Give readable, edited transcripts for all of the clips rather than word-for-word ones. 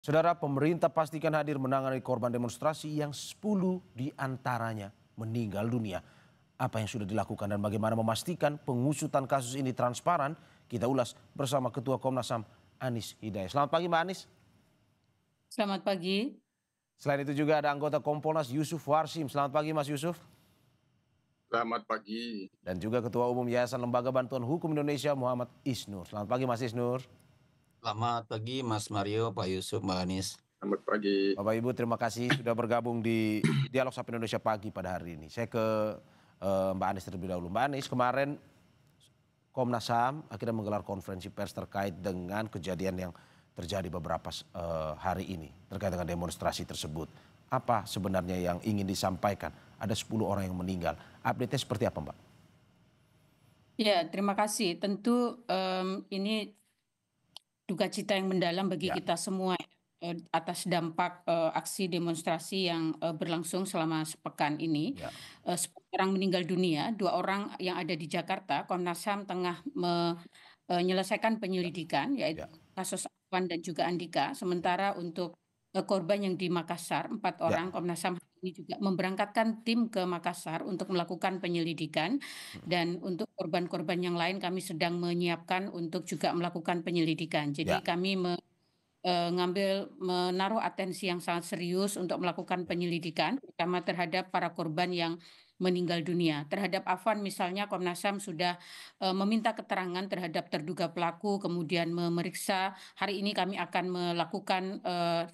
Saudara, pemerintah pastikan hadir menangani korban demonstrasi yang 10 diantaranya meninggal dunia. Apa yang sudah dilakukan dan bagaimana memastikan pengusutan kasus ini transparan? Kita ulas bersama Ketua Komnas HAM Anies Hidayah. Selamat pagi Mbak Anies. Selamat pagi. Selain itu juga ada anggota Kompolnas Yusuf Warsim. Selamat pagi Mas Yusuf. Selamat pagi. Dan juga Ketua Umum Yayasan Lembaga Bantuan Hukum Indonesia Muhammad Isnur. Selamat pagi Mas Isnur. Selamat pagi Mas Mario, Pak Yusuf, Mbak Anies. Selamat pagi. Bapak Ibu, terima kasih sudah bergabung di Dialog Sapa Indonesia Pagi pada hari ini. Saya ke Mbak Anies terlebih dahulu. Mbak Anies, kemarin Komnas HAM akhirnya menggelar konferensi pers terkait dengan kejadian yang terjadi beberapa hari ini terkait dengan demonstrasi tersebut. Apa sebenarnya yang ingin disampaikan? Ada 10 orang yang meninggal. Update-nya seperti apa, Mbak? Ya, terima kasih. Tentu ini duka cita yang mendalam bagi kita semua atas dampak aksi demonstrasi yang berlangsung selama sepekan ini. 10 orang meninggal dunia, 2 orang yang ada di Jakarta. Komnas HAM tengah menyelesaikan penyelidikan, yaitu kasus Afwan dan juga Andika. Sementara untuk korban yang di Makassar, 4 orang, Komnas HAM ini juga memberangkatkan tim ke Makassar untuk melakukan penyelidikan. Dan untuk korban-korban yang lain kami sedang menyiapkan untuk juga melakukan penyelidikan. Jadi kami menaruh atensi yang sangat serius untuk melakukan penyelidikan, terutama terhadap para korban yang meninggal dunia. Terhadap Afwan misalnya Komnas HAM sudah meminta keterangan terhadap terduga pelaku, kemudian memeriksa. Hari ini kami akan melakukan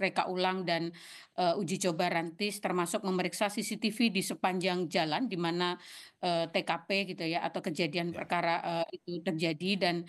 reka ulang dan uji coba rantis, termasuk memeriksa CCTV di sepanjang jalan di mana TKP gitu ya, atau kejadian perkara itu terjadi, dan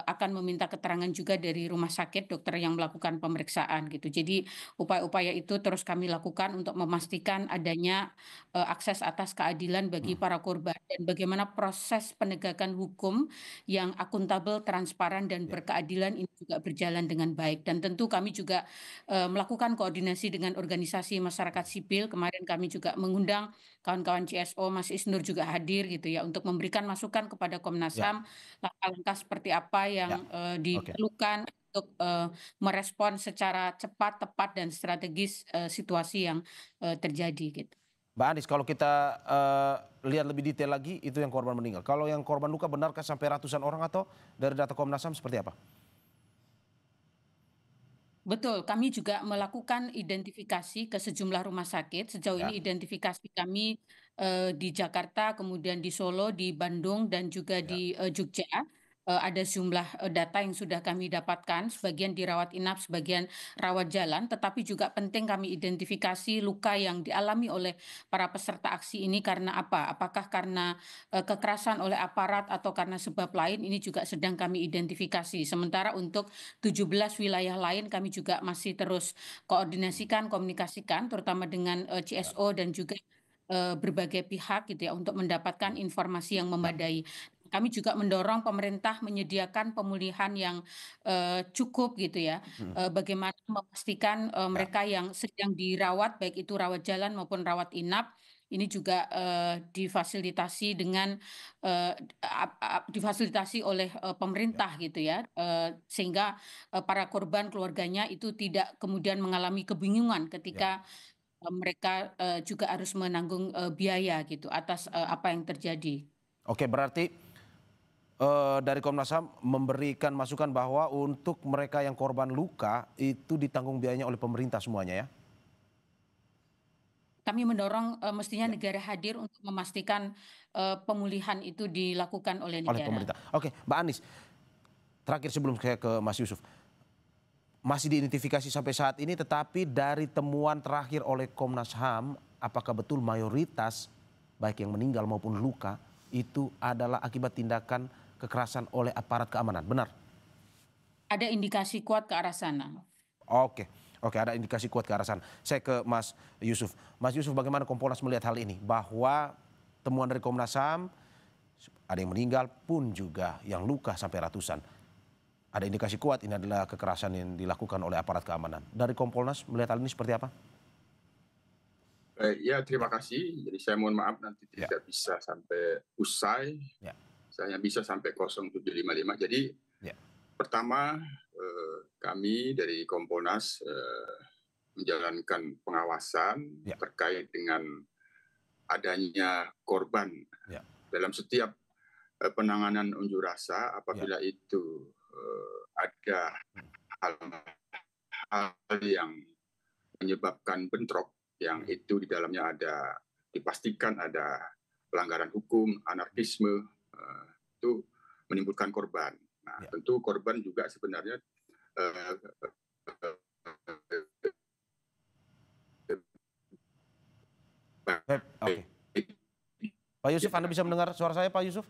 akan meminta keterangan juga dari rumah sakit, dokter yang melakukan pemeriksaan gitu. Jadi upaya-upaya itu terus kami lakukan untuk memastikan adanya akses atas keadilan bagi para korban dan bagaimana proses penegakan hukum yang akuntabel, transparan dan berkeadilan ini juga berjalan dengan baik. Dan tentu kami juga melakukan koordinasi dengan organisasi masyarakat sipil. Kemarin kami juga mengundang kawan-kawan CSO, Mas Isnur juga hadir gitu ya, untuk memberikan masukan kepada Komnas HAM langkah-langkah seperti apa yang diperlukan untuk merespon secara cepat, tepat dan strategis situasi yang terjadi gitu. Mbak Anies, kalau kita lihat lebih detail lagi, itu yang korban meninggal. Kalau yang korban luka, benarkah sampai ratusan orang atau dari data Komnas HAM seperti apa? Betul, kami juga melakukan identifikasi ke sejumlah rumah sakit. Sejauh ini identifikasi kami di Jakarta, kemudian di Solo, di Bandung, dan juga di Jogja. Ada sejumlah data yang sudah kami dapatkan, sebagian dirawat inap, sebagian rawat jalan, tetapi juga penting kami identifikasi luka yang dialami oleh para peserta aksi ini karena apa? Apakah karena kekerasan oleh aparat atau karena sebab lain, ini juga sedang kami identifikasi. Sementara untuk 17 wilayah lain kami juga masih terus koordinasikan, komunikasikan, terutama dengan CSO dan juga berbagai pihak gitu ya, untuk mendapatkan informasi yang memadai. Kami juga mendorong pemerintah menyediakan pemulihan yang cukup gitu ya. Bagaimana memastikan mereka yang sedang dirawat, baik itu rawat jalan maupun rawat inap, ini juga difasilitasi dengan difasilitasi oleh pemerintah gitu ya, sehingga para korban keluarganya itu tidak kemudian mengalami kebingungan ketika mereka juga harus menanggung biaya gitu atas apa yang terjadi. Oke, berarti dari Komnas HAM memberikan masukan bahwa untuk mereka yang korban luka itu ditanggung biayanya oleh pemerintah semuanya ya? Kami mendorong mestinya negara hadir untuk memastikan pemulihan itu dilakukan oleh Oleh negara. pemerintah. Oke, Mbak Anies, terakhir sebelum saya ke Mas Yusuf, masih diidentifikasi sampai saat ini, tetapi dari temuan terakhir oleh Komnas HAM, apakah betul mayoritas baik yang meninggal maupun luka itu adalah akibat tindakan kekerasan oleh aparat keamanan, benar? Ada indikasi kuat ke arah sana. Oke, ada indikasi kuat ke arah sana. Saya ke Mas Yusuf. Mas Yusuf, bagaimana Kompolnas melihat hal ini? Bahwa temuan dari Komnas HAM, ada yang meninggal pun juga yang luka sampai ratusan. Ada indikasi kuat ini adalah kekerasan yang dilakukan oleh aparat keamanan. Dari Kompolnas melihat hal ini seperti apa? Ya, terima kasih. Jadi saya mohon maaf nanti tidak bisa sampai usai. Saya hanya bisa sampai 07.55. Jadi pertama kami dari Kompolnas menjalankan pengawasan terkait dengan adanya korban dalam setiap penanganan unjuk rasa apabila itu ada hal-hal yang menyebabkan bentrok yang itu di dalamnya dipastikan ada pelanggaran hukum, anarkisme, itu menimbulkan korban. Nah, tentu korban juga sebenarnya Oke. Pak Yusuf, Anda bisa mendengar suara saya, Pak Yusuf?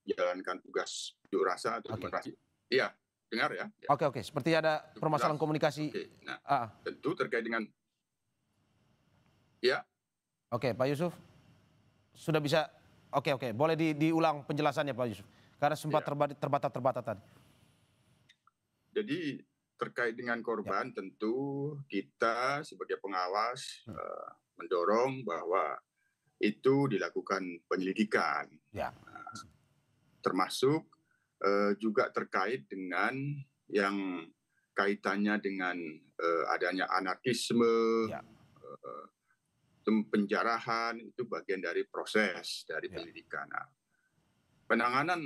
Menjalankan tugas unjuk rasa atau demonstrasi. Iya, dengar ya. Oke. Seperti ada permasalahan komunikasi. Nah, tentu terkait dengan Oke, Pak Yusuf. Sudah bisa. Oke. Boleh diulang penjelasannya, Pak Yusuf. Karena sempat terbatas tadi. Jadi terkait dengan korban tentu kita sebagai pengawas mendorong bahwa itu dilakukan penyelidikan. Termasuk juga terkait dengan yang kaitannya dengan adanya anarkisme, penjarahan, itu bagian dari proses dari penyelidikan. Nah, penanganan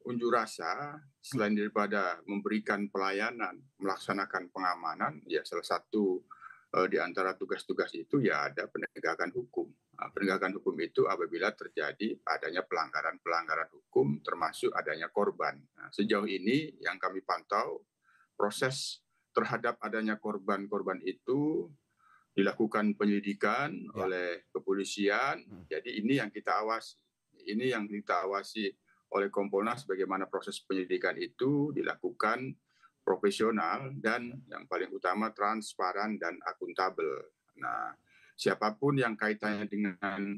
unjuk rasa selain daripada memberikan pelayanan, melaksanakan pengamanan, ya salah satu di antara tugas-tugas itu ya ada penegakan hukum. Nah, penegakan hukum itu apabila terjadi adanya pelanggaran hukum termasuk adanya korban. Nah, sejauh ini yang kami pantau proses terhadap adanya korban itu dilakukan penyelidikan oleh kepolisian. Jadi ini yang kita awasi. Ini yang kita awasi oleh Kompolnas bagaimana proses penyelidikan itu dilakukan profesional dan yang paling utama transparan dan akuntabel. Nah, siapapun yang kaitannya dengan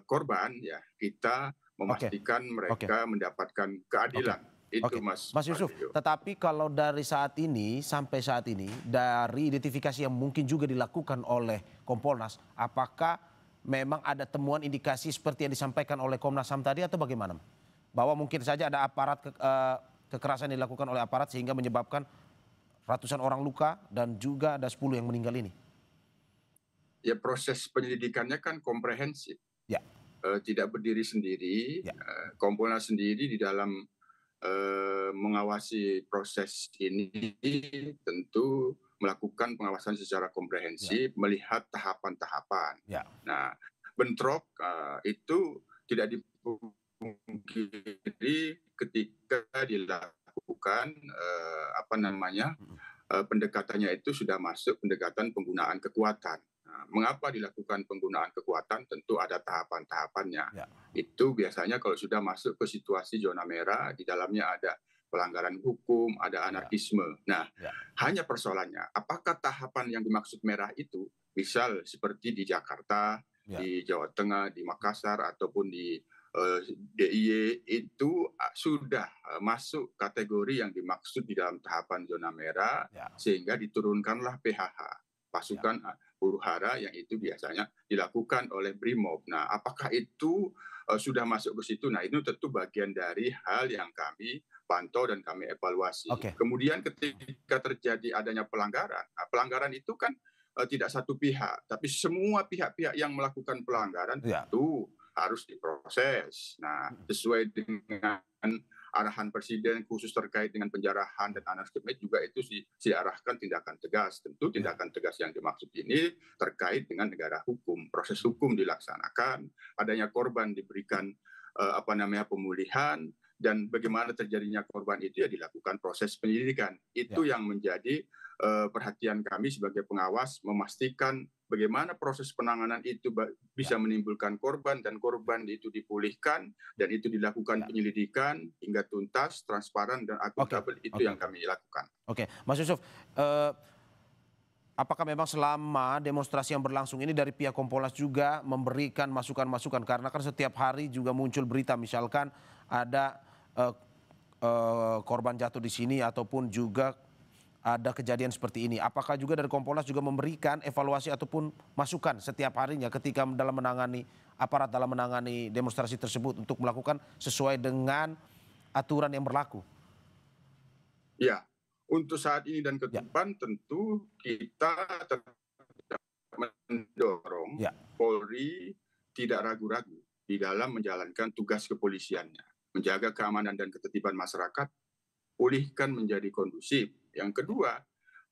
korban ya kita memastikan mereka mendapatkan keadilan. Itu Mas Yusuf, tetapi kalau dari sampai saat ini dari identifikasi yang mungkin juga dilakukan oleh Kompolnas, apakah memang ada temuan indikasi seperti yang disampaikan oleh Komnas HAM tadi atau bagaimana? Bahwa mungkin saja ada aparat kekerasan yang dilakukan oleh aparat sehingga menyebabkan ratusan orang luka dan juga ada 10 yang meninggal ini. Ya, proses penyelidikannya kan komprehensif. Tidak berdiri sendiri. Kompolnas sendiri di dalam mengawasi proses ini tentu melakukan pengawasan secara komprehensif, melihat tahapan-tahapan. Nah, bentrok itu tidak dipungkiri ketika dilakukan pendekatannya itu sudah masuk pendekatan penggunaan kekuatan. Nah, mengapa dilakukan penggunaan kekuatan? Tentu ada tahapan-tahapannya. Itu biasanya kalau sudah masuk ke situasi zona merah, di dalamnya ada pelanggaran hukum, ada anarkisme. Nah, hanya persoalannya, apakah tahapan yang dimaksud merah itu, misal seperti di Jakarta, di Jawa Tengah, di Makassar, ataupun di DIY, itu sudah masuk kategori yang dimaksud di dalam tahapan zona merah, sehingga diturunkanlah PHH, pasukan huru hara, yang itu biasanya dilakukan oleh Brimob. Nah, apakah itu sudah masuk ke situ? Nah, itu tentu bagian dari hal yang kami pantau dan kami evaluasi. Kemudian ketika terjadi adanya pelanggaran, pelanggaran itu kan tidak satu pihak, tapi semua pihak-pihak yang melakukan pelanggaran itu harus diproses. Nah, sesuai dengan arahan Presiden khusus terkait dengan penjarahan dan anarkisme juga itu diarahkan tindakan tegas. Tentu tindakan tegas yang dimaksud ini terkait dengan negara hukum. Proses hukum dilaksanakan, adanya korban diberikan pemulihan, dan bagaimana terjadinya korban itu ya dilakukan proses penyelidikan. Itu yang menjadi perhatian kami sebagai pengawas, memastikan bagaimana proses penanganan itu bisa menimbulkan korban, dan korban itu dipulihkan, dan itu dilakukan penyelidikan hingga tuntas, transparan, dan akuntabel. Itu yang kami lakukan. Mas Yusuf, apakah memang selama demonstrasi yang berlangsung ini dari pihak Kompolnas juga memberikan masukan-masukan? Karena kan setiap hari juga muncul berita, misalkan ada korban jatuh di sini ataupun juga ada kejadian seperti ini. Apakah juga dari Kompolnas juga memberikan evaluasi ataupun masukan setiap harinya ketika dalam menangani demonstrasi tersebut untuk melakukan sesuai dengan aturan yang berlaku? Ya, untuk saat ini dan ke Ya. depan tentu kita tetap mendorong Ya. Polri tidak ragu-ragu di dalam menjalankan tugas kepolisiannya, menjaga keamanan dan ketertiban masyarakat, pulihkan menjadi kondusif. Yang kedua,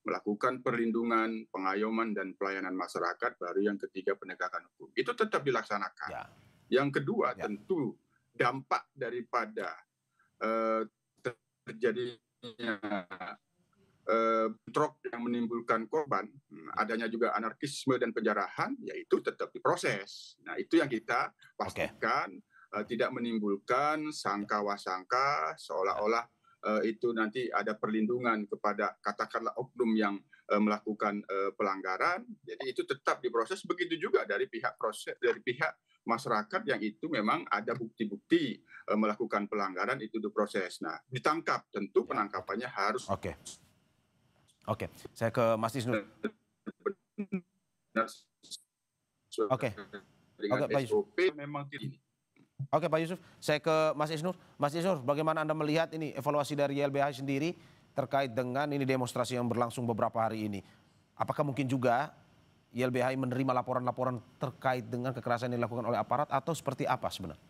melakukan perlindungan, pengayoman, dan pelayanan masyarakat, baru yang ketiga penegakan hukum. Itu tetap dilaksanakan. Ya. Yang kedua, Ya. tentu dampak daripada terjadinya bentrok yang menimbulkan korban, adanya juga anarkisme dan penjarahan, yaitu tetap diproses. Nah, itu yang kita pastikan tidak menimbulkan sangka-wasangka seolah-olah itu nanti ada perlindungan kepada katakanlah oknum yang melakukan pelanggaran. Jadi itu tetap diproses. Begitu juga dari pihak masyarakat yang itu memang ada bukti-bukti melakukan pelanggaran, itu diproses. Nah, ditangkap, tentu penangkapannya harus. Oke, saya ke Mas Isnur. Oke, Pak Yusuf. Memang ini. Oke, Pak Yusuf, saya ke Mas Isnur. Mas Isnur, bagaimana Anda melihat ini evaluasi dari YLBHI sendiri terkait dengan ini demonstrasi yang berlangsung beberapa hari ini? Apakah mungkin juga YLBHI menerima laporan-laporan terkait dengan kekerasan yang dilakukan oleh aparat atau seperti apa sebenarnya?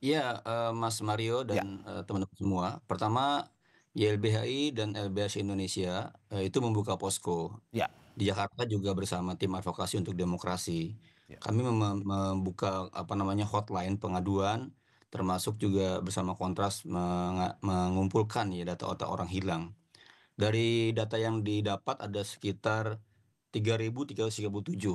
Iya, Mas Mario dan teman-teman semua. Pertama, YLBHI dan LBH Indonesia itu membuka posko. Ya. Di Jakarta juga bersama tim advokasi untuk demokrasi. Ya. Kami membuka hotline pengaduan, termasuk juga bersama Kontras mengumpulkan ya data orang hilang. Dari data yang didapat ada sekitar 3.337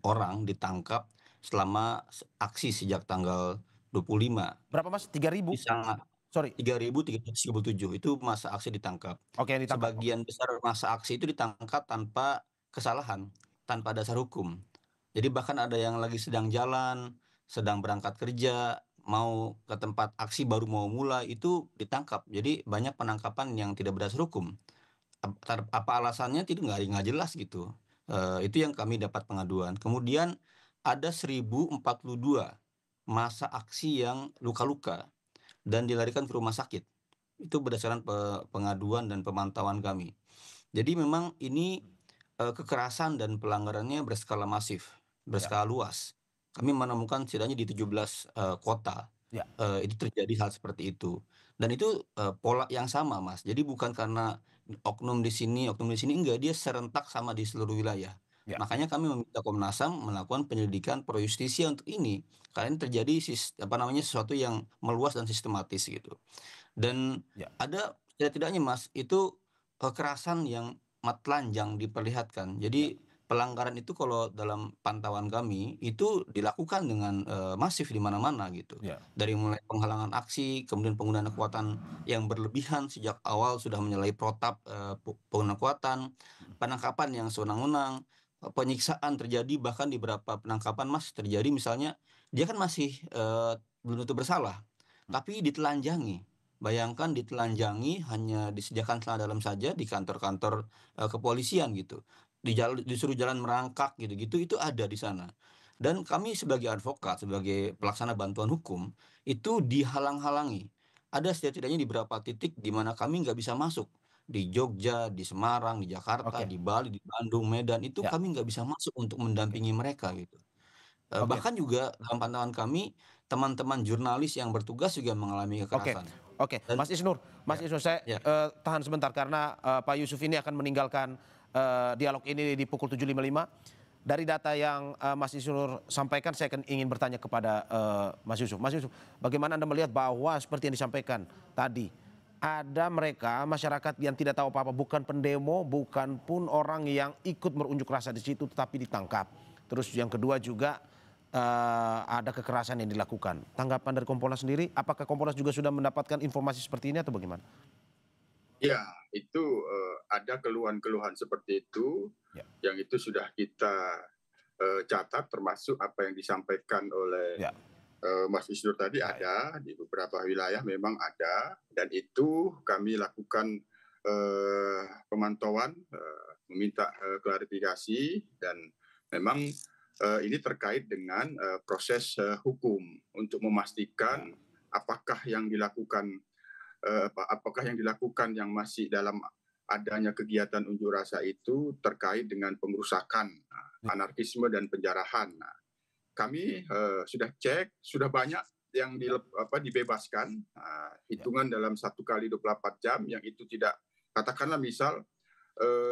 orang ditangkap selama aksi sejak tanggal 25. Berapa Mas? 3.000? Sangat. Sorry. 3.337 itu masa aksi ditangkap. Oke, ditangkap. Sebagian besar masa aksi itu ditangkap tanpa kesalahan, tanpa dasar hukum. Jadi bahkan ada yang lagi sedang jalan, sedang berangkat kerja, mau ke tempat aksi baru mau mulai, itu ditangkap. Jadi banyak penangkapan yang tidak berdasar hukum. Apa alasannya nggak jelas gitu. Itu yang kami dapat pengaduan. Kemudian ada 1.042 masa aksi yang luka-luka dan dilarikan ke rumah sakit. Itu berdasarkan pengaduan dan pemantauan kami. Jadi memang ini kekerasan dan pelanggarannya berskala masif, berskala luas. Kami menemukan setidaknya di 17 kota itu terjadi hal seperti itu. Dan itu pola yang sama, Mas. Jadi bukan karena oknum di sini enggak, dia serentak sama di seluruh wilayah. Makanya kami meminta Komnas HAM melakukan penyelidikan pro justisia untuk ini. Karena ini terjadi sesuatu yang meluas dan sistematis gitu. Dan ada setidaknya Mas, itu kekerasan yang telanjang diperlihatkan. Jadi pelanggaran itu kalau dalam pantauan kami itu dilakukan dengan masif di mana-mana gitu. Dari mulai penghalangan aksi, kemudian penggunaan kekuatan yang berlebihan sejak awal sudah menyalahi protap penggunaan kekuatan, penangkapan yang sewenang-wenang, penyiksaan terjadi bahkan di beberapa penangkapan Mas terjadi misalnya dia kan masih belum tentu bersalah, tapi ditelanjangi. Bayangkan ditelanjangi hanya disediakan celana dalam saja di kantor-kantor kepolisian gitu. Disuruh jalan merangkak gitu-gitu, itu ada di sana. Dan kami sebagai advokat, sebagai pelaksana bantuan hukum, itu dihalang-halangi. Ada setidaknya di beberapa titik di mana kami nggak bisa masuk. Di Jogja, di Semarang, di Jakarta, di Bali, di Bandung, Medan, itu kami nggak bisa masuk untuk mendampingi mereka gitu. Bahkan juga dalam pantauan kami, teman-teman jurnalis yang bertugas juga mengalami kekerasan. Oke, Mas Isnur, saya tahan sebentar karena Pak Yusuf ini akan meninggalkan dialog ini di pukul 7.55. Dari data yang Mas Isnur sampaikan, saya ingin bertanya kepada Mas Yusuf. Mas Yusuf, bagaimana Anda melihat bahwa seperti yang disampaikan tadi, ada mereka masyarakat yang tidak tahu apa-apa, bukan pendemo, bukan pun orang yang ikut berunjuk rasa di situ, tetapi ditangkap. Terus yang kedua juga ada kekerasan yang dilakukan. Tanggapan dari Kompolnas sendiri, apakah Kompolnas juga sudah mendapatkan informasi seperti ini atau bagaimana? Ya, itu ada keluhan-keluhan seperti itu, yang itu sudah kita catat, termasuk apa yang disampaikan oleh Mas Isnur tadi ada, di beberapa wilayah memang ada, dan itu kami lakukan pemantauan, meminta klarifikasi, dan memang ini terkait dengan proses hukum untuk memastikan apakah yang dilakukan apakah yang dilakukan yang masih dalam adanya kegiatan unjuk rasa itu terkait dengan pengerusakan, anarkisme dan penjarahan. Nah, kami sudah cek, sudah banyak yang dibebaskan, hitungan dalam 1 kali 24 jam, yang itu tidak, katakanlah misal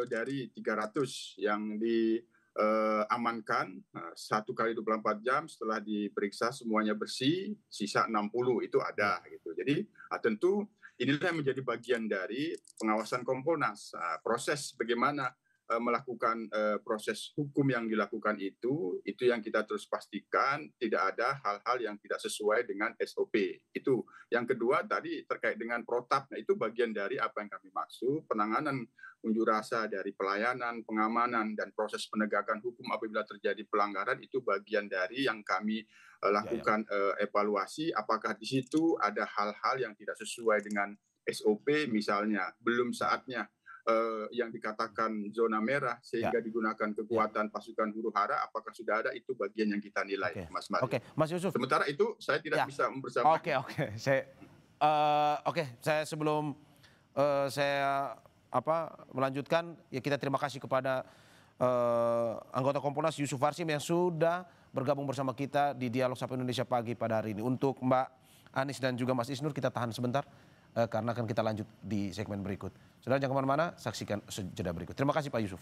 dari 300 yang diamankan 1 kali 24 jam setelah diperiksa semuanya bersih, sisa 60 itu ada gitu. Jadi tentu inilah yang menjadi bagian dari pengawasan Kompolnas. Proses bagaimana melakukan proses hukum yang dilakukan itu yang kita terus pastikan tidak ada hal-hal yang tidak sesuai dengan SOP. Itu. Yang kedua tadi terkait dengan protap, nah itu bagian dari apa yang kami maksud, penanganan unjuk rasa dari pelayanan, pengamanan, dan proses penegakan hukum apabila terjadi pelanggaran itu bagian dari yang kami lakukan evaluasi, apakah di situ ada hal-hal yang tidak sesuai dengan SOP, misalnya belum saatnya yang dikatakan zona merah sehingga digunakan kekuatan pasukan huru-hara, apakah sudah ada, itu bagian yang kita nilai, Mas Mario. Oke, Mas Yusuf. Sementara itu saya tidak bisa membersamakan. Saya sebelum saya melanjutkan, ya kita terima kasih kepada anggota Kompolnas Yusuf Warsim yang sudah bergabung bersama kita di Dialog Sapa Indonesia Pagi pada hari ini. Untuk Mbak Anies dan juga Mas Isnur kita tahan sebentar karena akan kita lanjut di segmen berikut. Saudara jangan kemana-mana, saksikan sejeda berikut. Terima kasih Pak Yusuf.